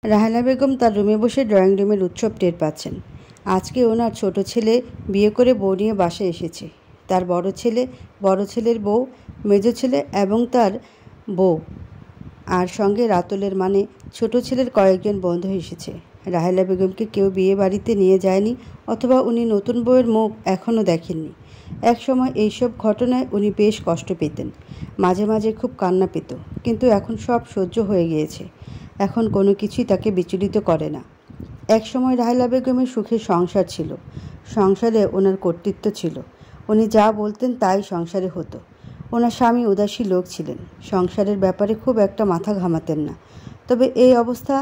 রাহেলা বেগম তার রুমে বসে ড্রয়িং রুমের উৎসব টের পাচ্ছেন। আজকে ওনার ছোট ছেলে বিয়ে করে বউ নিয়ে বাসায় এসেছে। তার বড় ছেলের বউ, মেজ ছেলে এবং তার বউ, আর সঙ্গে রাতুলের মানে ছোট ছেলের কয়েকজন বন্ধু এসেছে। রাহেলা বেগমকে কেউ বিয়ে বাড়িতে নিয়ে যায়নি, অথবা উনি নতুন বউয়ের মুখ এখনও দেখেননি। একসময় এইসব ঘটনায় উনি বেশ কষ্ট পেতেন, মাঝে মাঝে খুব কান্না পেত, কিন্তু এখন সব সহ্য হয়ে গিয়েছে। এখন কোনো কিছুই তাকে বিচলিত করে না। একসময় রাহেলা বেগমের সুখের সংসার ছিল। সংসারে ওনার কর্তৃত্ব ছিল। উনি যা বলতেন তাই সংসারে হতো। ওনার স্বামী উদাসী লোক ছিলেন, সংসারের ব্যাপারে খুব একটা মাথা ঘামাতেন না। তবে এই অবস্থা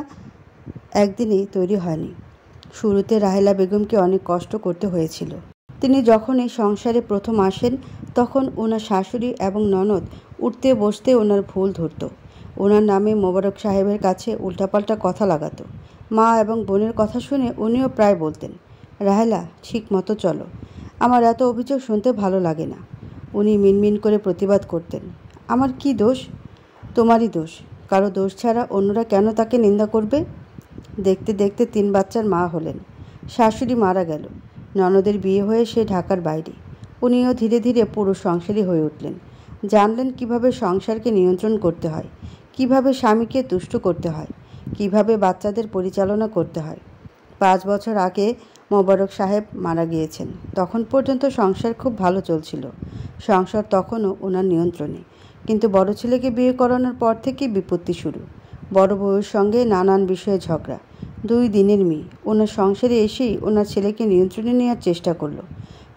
একদিনেই তৈরি হয়নি। শুরুতে রাহেলা বেগমকে অনেক কষ্ট করতে হয়েছিল। তিনি যখন এই সংসারে প্রথম আসেন, তখন ওনার শাশুড়ি এবং ননদ উঠতে বসতে ওনার ভুল ধরত। ওনার নামে মোবারক সাহেবের কাছে উল্টাপাল্টা কথা লাগাতো। মা এবং বোনের কথা শুনে উনিও প্রায় বলতেন, রাহেলা, ঠিক মতো চলো, আমার এত অভিযোগ শুনতে ভালো লাগে না। উনি মিনমিন করে প্রতিবাদ করতেন, আমার কি দোষ? তোমারই দোষ। কারো দোষ ছাড়া অন্যরা কেন তাকে নিন্দা করবে? দেখতে দেখতে 3 বাচ্চার মা হলেন। শাশুড়ি মারা গেল। ননদের বিয়ে হয়ে সে ঢাকার বাইরে। উনিও ধীরে ধীরে পুরো সংসারী হয়ে উঠলেন। জানলেন কিভাবে সংসারকে নিয়ন্ত্রণ করতে হয়, কিভাবে স্বামীকে তুষ্ট করতে হয়, কিভাবে বাচ্চাদের পরিচালনা করতে হয়। 5 বছর আগে মোবারক সাহেব মারা গিয়েছেন। তখন পর্যন্ত সংসার খুব ভালো চলছিল। সংসার তখনও ওনার নিয়ন্ত্রণে। কিন্তু বড় ছেলেকে বিয়ে করানোর পর থেকেই বিপত্তি শুরু। বড় বউয়ের সঙ্গে নানান বিষয়ে ঝগড়া। 2 দিনের মেয়ে ওনার সংসারে এসেই ওনার ছেলেকে নিয়ন্ত্রণে নেওয়ার চেষ্টা করলো।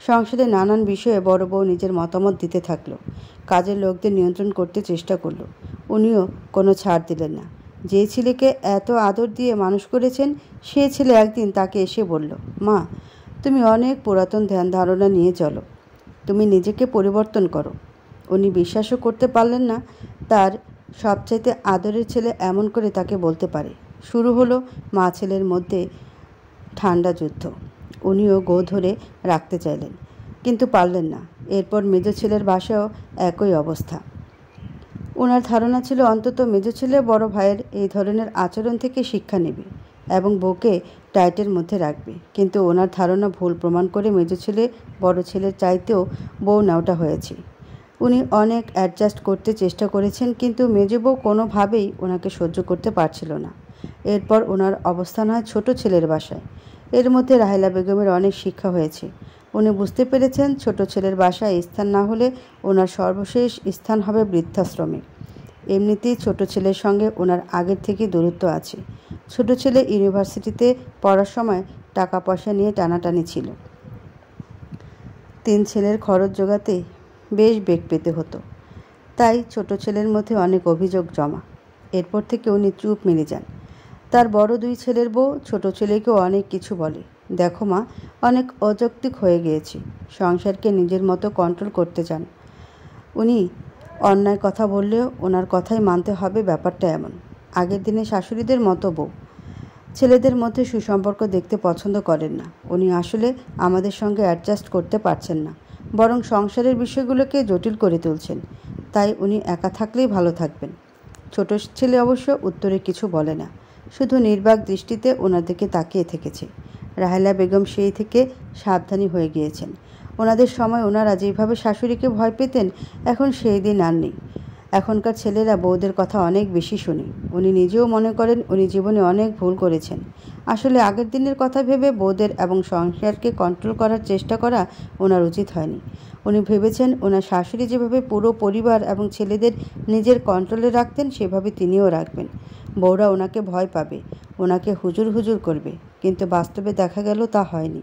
সংসারে নানান বিষয়ে বড় বউ নিজের মতামত দিতে থাকলো। কাজের লোকদের নিয়ন্ত্রণ করতে চেষ্টা করলো। উনিও কোনো ছাড় দিলেন না। যে ছেলেকে এত আদর দিয়ে মানুষ করেছেন, সে ছেলে একদিন তাকে এসে বলল, মা, তুমি অনেক পুরাতন ধ্যান ধারণা নিয়ে চলো, তুমি নিজেকে পরিবর্তন করো। উনি বিশ্বাসও করতে পারলেন না তার সবচাইতে আদরের ছেলে এমন করে তাকে বলতে পারে। শুরু হলো মা ছেলের মধ্যে ঠান্ডা যুদ্ধ। উনিও গো ধরে রাখতে চাইলেন, কিন্তু পারলেন না। এরপর মেজ ছেলের বাসায়ও একই অবস্থা। ওনার ধারণা ছিল অন্তত মেজ ছেলে বড় ভাইয়ের এই ধরনের আচরণ থেকে শিক্ষা নেবে এবং বউকে টাইটের মধ্যে রাখবে। কিন্তু ওনার ধারণা ভুল প্রমাণ করে মেজ ছেলে বড় ছেলের চাইতেও বউ নেওটা হয়েছে। উনি অনেক অ্যাডজাস্ট করতে চেষ্টা করেছেন, কিন্তু মেজ বউ কোনোভাবেই ওনাকে সহ্য করতে পারছিল না। এরপর ওনার অবস্থান হয় ছোট ছেলের বাসায়। এর মধ্যে রাহেলা বেগমের অনেক শিক্ষা হয়েছে। উনি বুঝতে পেরেছেন ছোট ছেলের বাসায় স্থান না হলে ওনার সর্বশেষ স্থান হবে বৃদ্ধাশ্রমে। এমনিতেই ছোট ছেলের সঙ্গে ওনার আগের থেকে দূরত্ব আছে। ছোট ছেলে ইউনিভার্সিটিতে পড়ার সময় টাকা পয়সা নিয়ে টানাটানি ছিল। 3 ছেলের খরচ জোগাতে বেশ বেগ পেতে হতো। তাই ছোট ছেলের মধ্যে অনেক অভিযোগ জমা। এরপর থেকে উনি চুপ মেরে যান। তার বড় 2 ছেলের বউ ছোট ছেলেকেও অনেক কিছু বলে, দেখো মা, অনেক অযৌক্তিক হয়ে গিয়েছে। সংসারকে নিজের মতো কন্ট্রোল করতে চান উনি। অন্যায় কথা বললেও ওনার কথাই মানতে হবে, ব্যাপারটা এমন। আগের দিনে শাশুড়িদের মতো বউ ছেলেদের মধ্যে সুসম্পর্ক দেখতে পছন্দ করেন না। উনি আসলে আমাদের সঙ্গে অ্যাডজাস্ট করতে পারছেন না, বরং সংসারের বিষয়গুলোকে জটিল করে তুলছেন। তাই উনি একা থাকলেই ভালো থাকবেন। ছোট ছেলে অবশ্য উত্তরে কিছু বলে না, শুধু নির্বাক দৃষ্টিতে ওনার দিকে তাকিয়ে থেকেছে। রাহেলা বেগম সেই থেকে সাবধানী হয়ে গিয়েছেন। ওনাদের সময় ওনারা যেভাবে শাশুড়িকে ভয় পেতেন, এখন সেই দিন আর নেই। এখনকার ছেলেরা বউদের কথা অনেক বেশি শুনে। উনি নিজেও মনে করেন উনি জীবনে অনেক ভুল করেছেন। আসলে আগের দিনের কথা ভেবে বউদের এবং সংসারকে কন্ট্রোল করার চেষ্টা করা ওনার উচিত হয়নি। উনি ভেবেছেন ওনার শাশুড়ি যেভাবে পুরো পরিবার এবং ছেলেদের নিজের কন্ট্রোলে রাখতেন, সেভাবে তিনিও রাখবেন। বউরা ওনাকে ভয় পাবে, ওনাকে হুজুর হুজুর করবে, কিন্তু বাস্তবে দেখা গেল তা হয়নি।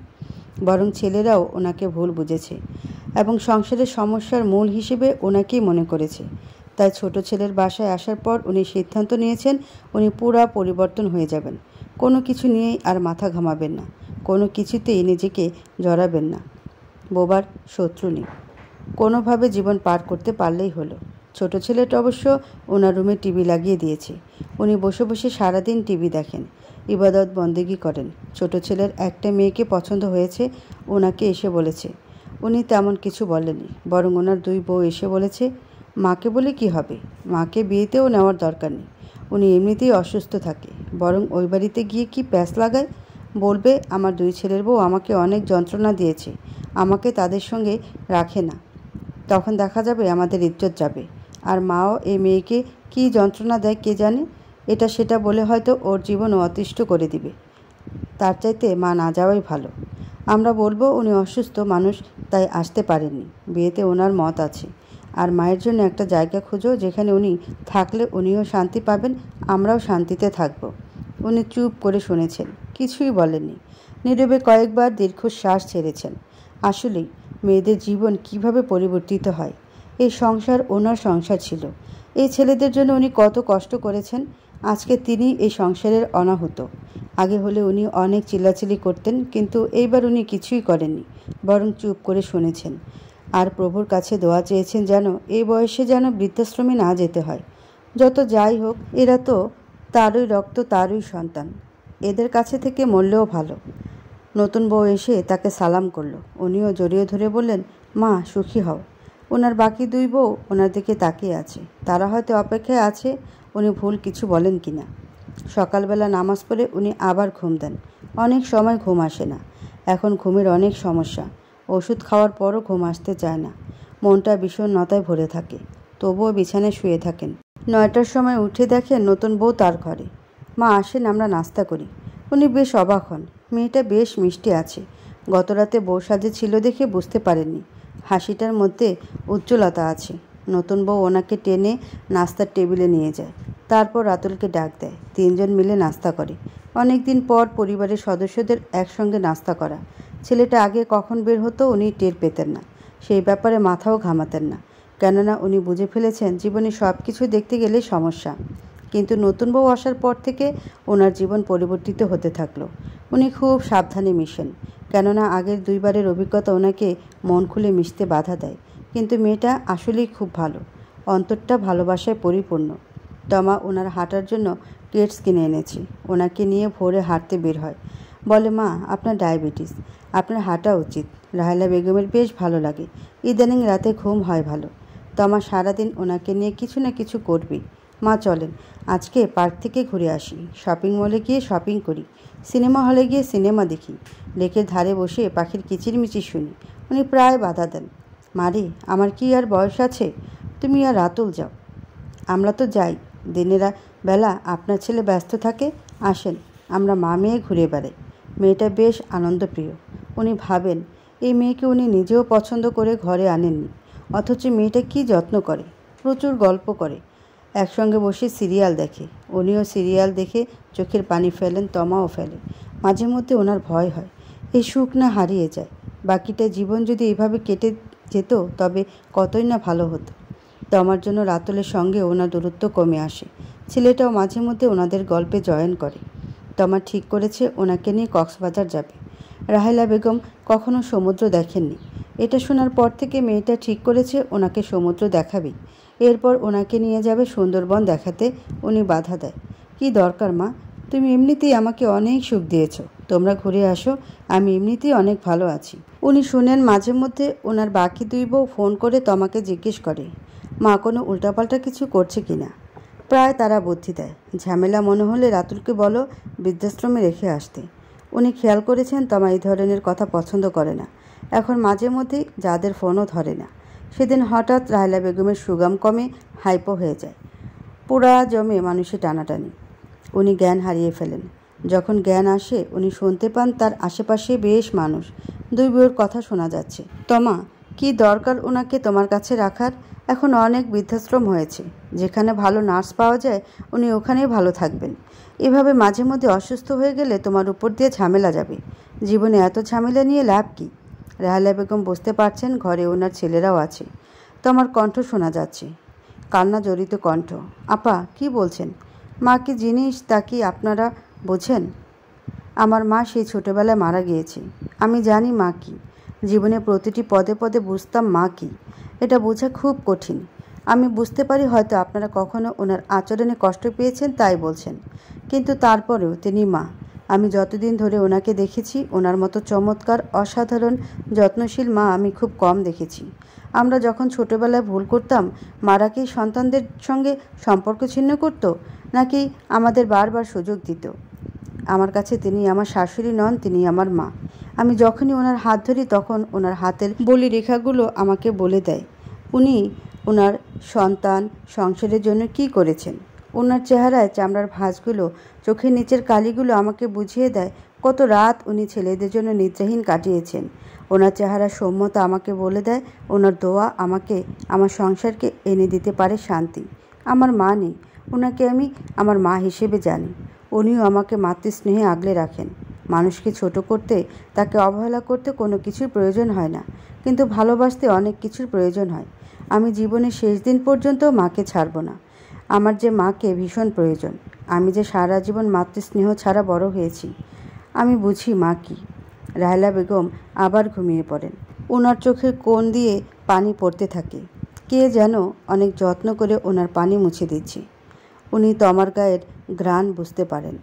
বরং ছেলেরাও ওনাকে ভুল বুঝেছে এবং সংসারের সমস্যার মূল হিসেবে ওনাকেই মনে করেছে। তাই ছোট ছেলের বাসায় আসার পর উনি সিদ্ধান্ত নিয়েছেন উনি পুরা পরিবর্তন হয়ে যাবেন। কোনো কিছু নিয়েই আর মাথা ঘামাবেন না, কোনো কিছুতেই নিজেকে জড়াবেন না। বোবার শত্রু নেই, কোনোভাবে জীবন পার করতে পারলেই হলো। ছোট ছেলেটা অবশ্য ওনার রুমে টিভি লাগিয়ে দিয়েছে। উনি বসে বসে সারাদিন টিভি দেখেন, ইবাদত বন্দেগি করেন। ছোট ছেলের একটা মেয়েকে পছন্দ হয়েছে, ওনাকে এসে বলেছে। উনি তেমন কিছু বলেননি, বরং ওনার 2 বউ এসে বলেছে, মাকে বলে কি হবে, মাকে বিয়েতেও নেওয়ার দরকার নেই। উনি এমনিতেই অসুস্থ থাকে, বরং ওই বাড়িতে গিয়ে কি প্যাঁচ লাগায়। বলবে আমার 2 ছেলের বউ আমাকে অনেক যন্ত্রণা দিয়েছে, আমাকে তাদের সঙ্গে রাখে না। তখন দেখা যাবে আমাদের ইজ্জত যাবে। আর মাও এই মেয়েকে কী যন্ত্রণা দেয় কে জানে। এটা সেটা বলে হয়তো ওর জীবনও অতিষ্ঠ করে দিবে। তার চাইতে মা না যাওয়াই ভালো। আমরা বলবো উনি অসুস্থ মানুষ, তাই আসতে পারেননি। বিয়েতে ওনার মত আছে। আর মায়ের জন্য একটা জায়গা খুঁজো যেখানে উনি থাকলে উনিও শান্তি পাবেন, আমরাও শান্তিতে থাকব। উনি চুপ করে শুনেছেন, কিছুই বলেননি। নীরবে কয়েকবার দীর্ঘশ্বাস ছেড়েছেন। আসলেই মেয়েদের জীবন কিভাবে পরিবর্তিত হয়। এই সংসার ওনার সংসার ছিল। এই ছেলেদের জন্য উনি কত কষ্ট করেছেন। আজকে তিনি এই সংসারের অনাহুত। আগে হলে উনি অনেক চিল্লাচিল্লি করতেন, কিন্তু এইবার উনি কিছুই করেননি, বরং চুপ করে শুনেছেন। আর প্রভুর কাছে দোয়া চেয়েছেন যেন এই বয়সে যেন বৃদ্ধাশ্রমে না যেতে হয়। যত যাই হোক, এরা তো তারই রক্ত, তারই সন্তান। এদের কাছে থেকে মরলেও ভালো। নতুন বউ এসে তাকে সালাম করলো। উনিও জড়িয়ে ধরে বললেন, মা সুখী হও। ওনার বাকি 2 বউ ওনার দিকে তাকিয়ে আছে। তারা হয়তো অপেক্ষায় আছে উনি ভুল কিছু বলেন কিনা। সকালবেলা নামাজ পড়ে উনি আবার ঘুম দেন। অনেক সময় ঘুম আসে না। এখন ঘুমের অনেক সমস্যা। ওষুধ খাওয়ার পরও ঘুম আসতে চায় না। মনটা বিষণ্ণতায় ভরে থাকে। তবুও বিছানায় শুয়ে থাকেন। 9টার সময় উঠে দেখেন নতুন বউ তার ঘরে। মা আসেন, আমরা নাস্তা করি। উনি বেশ অবাক হন। মেয়েটা বেশ মিষ্টি আছে। গতরাতে বউ সাজে ছিল দেখে বুঝতে পারেননি। হাসিটার মধ্যে উজ্জ্বলতা আছে। নতুন বউ ওনাকে টেনে নাস্তার টেবিলে নিয়ে যায়। তারপর রাতুলকে ডাক দেয়। 3 জন মিলে নাস্তা করে। অনেক দিন পর পরিবারের সদস্যদের একসঙ্গে নাস্তা করা। ছেলেটা আগে কখন বের হতো উনি টের পেতেন না। সেই ব্যাপারে মাথাও ঘামাতেন না, কেননা উনি বুঝে ফেলেছেন জীবনে সব কিছু দেখতে গেলে সমস্যা। কিন্তু নতুন বউ আসার পর থেকে ওনার জীবন পরিবর্তিত হতে থাকলো। উনি খুব সাবধানে মিশেন, কেননা আগের 2 বারের অভিজ্ঞতা ওনাকে মন খুলে মিশতে বাধা দেয়। কিন্তু মেয়েটা আসলেই খুব ভালো। অন্তরটা ভালোবাসায় পরিপূর্ণ। তমা ওনার হাঁটার জন্য কেটস কিনে এনেছি। ওনাকে নিয়ে ভোরে হাঁটতে বের হয়। বলে, মা আপনার ডায়াবেটিস, আপনার হাঁটা উচিত। রাহেলা বেগমের বেশ ভালো লাগে। ইদানিং রাতে ঘুম হয় ভালো। তমা সারাদিন ওনাকে নিয়ে কিছু না কিছু করবেই। মা চলেন, আজকে পার্ক থেকে ঘুরে আসি, শপিং মলে গিয়ে শপিং করি, সিনেমা হলে গিয়ে সিনেমা দেখি, লেকের ধারে বসে পাখির কিচিরমিচির শুনি। উনি প্রায় বাধা দেন। মারে, আমার কি আর বয়স আছে? তুমি আর রাতুল যাও, আমরা তো যাই। দিনের বেলা আপনার ছেলে ব্যস্ত থাকে। আসেন, আমরা মা মেয়ে ঘুরে বেড়াই। মেয়েটা বেশ আনন্দপ্রিয়। উনি ভাবেন এই মেয়েকে উনি নিজেও পছন্দ করে ঘরে আনেননি, অথচ মেয়েটা কি যত্ন করে, প্রচুর গল্প করে, একসঙ্গে বসে সিরিয়াল দেখে। উনিও সিরিয়াল দেখে চোখের পানি ফেলেন, তমাও ফেলে। মাঝে মধ্যে ওনার ভয় হয় এই সুখ না হারিয়ে যায়। বাকিটা জীবন যদি এইভাবে কেটে যেত তবে কতই না ভালো হতো। তমার জন্য রাতুলের সঙ্গে ওনার দূরত্ব কমে আসে। ছেলেটাও মাঝে মধ্যে ওনাদের গল্পে জয়েন করে। তমা ঠিক করেছে ওনাকে নিয়ে কক্সবাজার যাবে। রাহেলা বেগম কখনো সমুদ্র দেখেননি। এটা শোনার পর থেকে মেয়েটা ঠিক করেছে ওনাকে সমুদ্র দেখাবেই। এরপর ওনাকে নিয়ে যাবে সুন্দরবন দেখাতে। উনি বাধা দেয়, কি দরকার মা, তুমি এমনিতেই আমাকে অনেক সুখ দিয়েছ, তোমরা ঘুরে আসো, আমি এমনিতেই অনেক ভালো আছি। উনি শুনেন। মাঝে মধ্যে ওনার বাকি 2 বউ ফোন করে তমাকে জিজ্ঞেস করে মা কোনো উল্টাপাল্টা কিছু করছে কিনা। প্রায় তারা বুদ্ধি দেয়। ঝামেলা মনে হলে রাতুলকে বলো বৃদ্ধাশ্রমে রেখে আসতে। উনি খেয়াল করেছেন তমা এই ধরনের কথা পছন্দ করে না। এখন মাঝে মধ্যেই যাদের ফোনও ধরে না। সেদিন হঠাৎ রাহেলা বেগমের সুগাম কমে হাইপো হয়ে যায়। পুরা জমে মানুষের টানাটানি। উনি জ্ঞান হারিয়ে ফেলেন। যখন জ্ঞান আসে উনি শুনতে পান তার আশেপাশে বেশ মানুষ। 2 বউয়ের কথা শোনা যাচ্ছে। তমা, কি দরকার ওনাকে তোমার কাছে রাখার? এখন অনেক বৃদ্ধাশ্রম হয়েছে, যেখানে ভালো নার্স পাওয়া যায় উনি ওখানেই ভালো থাকবেন। এভাবে মাঝে মধ্যে অসুস্থ হয়ে গেলে তোমার উপর দিয়ে ঝামেলা যাবে। জীবনে এত ঝামেলা নিয়ে লাভ কি? রাহেলা বেগম বুঝতে পারছেন ঘরে ওনার ছেলেরাও আছে। তোমার কণ্ঠ শোনা যাচ্ছে, কান্না জড়িত কণ্ঠ। আপা কি বলছেন? মা কি জিনিস তা কি আপনারা বোঝেন? আমার মা সেই ছোটবেলায় মারা গিয়েছে। আমি জানি মা কি। জীবনে প্রতিটি পদে পদে বুঝতাম মা কি। এটা বোঝা খুব কঠিন। আমি বুঝতে পারি হয়তো আপনারা কখনো ওনার আচরণে কষ্ট পেয়েছেন তাই বলছেন, কিন্তু তারপরেও তিনি মা। আমি যতদিন ধরে ওনাকে দেখেছি ওনার মতো চমৎকার, অসাধারণ, যত্নশীল মা আমি খুব কম দেখেছি। আমরা যখন ছোটবেলায় ভুল করতাম, মারা কি সন্তানদের সঙ্গে সম্পর্ক ছিন্ন করত, নাকি আমাদের বারবার সুযোগ দিত? আমার কাছে তিনি আমার শাশুড়ি নন, তিনি আমার মা। আমি যখনই ওনার হাত ধরি তখন ওনার হাতের বলি রেখাগুলো আমাকে বলে দেয় উনি ওনার সন্তান সংসারের জন্য কি করেছেন। ওনার চেহারায় চামড়ার ভাঁজগুলো, চোখের নিচের কালিগুলো আমাকে বুঝিয়ে দেয় কত রাত উনি ছেলেদের জন্য নিদ্রাহীন কাটিয়েছেন। ওনার চেহারা সৌম্যতা আমাকে বলে দেয় ওনার দোয়া আমাকে, আমার সংসারকে এনে দিতে পারে শান্তি। আমার মা নেই, ওনাকে আমি আমার মা হিসেবে জানি। উনিও আমাকে মাতৃস্নেহে আগলে রাখেন। মানুষকে ছোট করতে, তাকে অবহেলা করতে কোনো কিছুর প্রয়োজন হয় না, কিন্তু ভালোবাসতে অনেক কিছুর প্রয়োজন হয়। আমি জীবনের শেষ দিন পর্যন্ত মাকে ছাড়ব না। আমার যে মাকে ভীষণ প্রয়োজন। আমি যে সারা জীবন মাতৃস্নেহ ছাড়া বড় হয়েছি, আমি বুঝি মা কি। রাহেলা বেগম আবার ঘুমিয়ে পড়েন। ওনার চোখের কোণ দিয়ে পানি পড়তে থাকে। কে যেন অনেক যত্ন করে ওনার পানি মুছে দিচ্ছে। উনি তো আমার গায়ের ঘ্রাণ বুঝতে পারেন।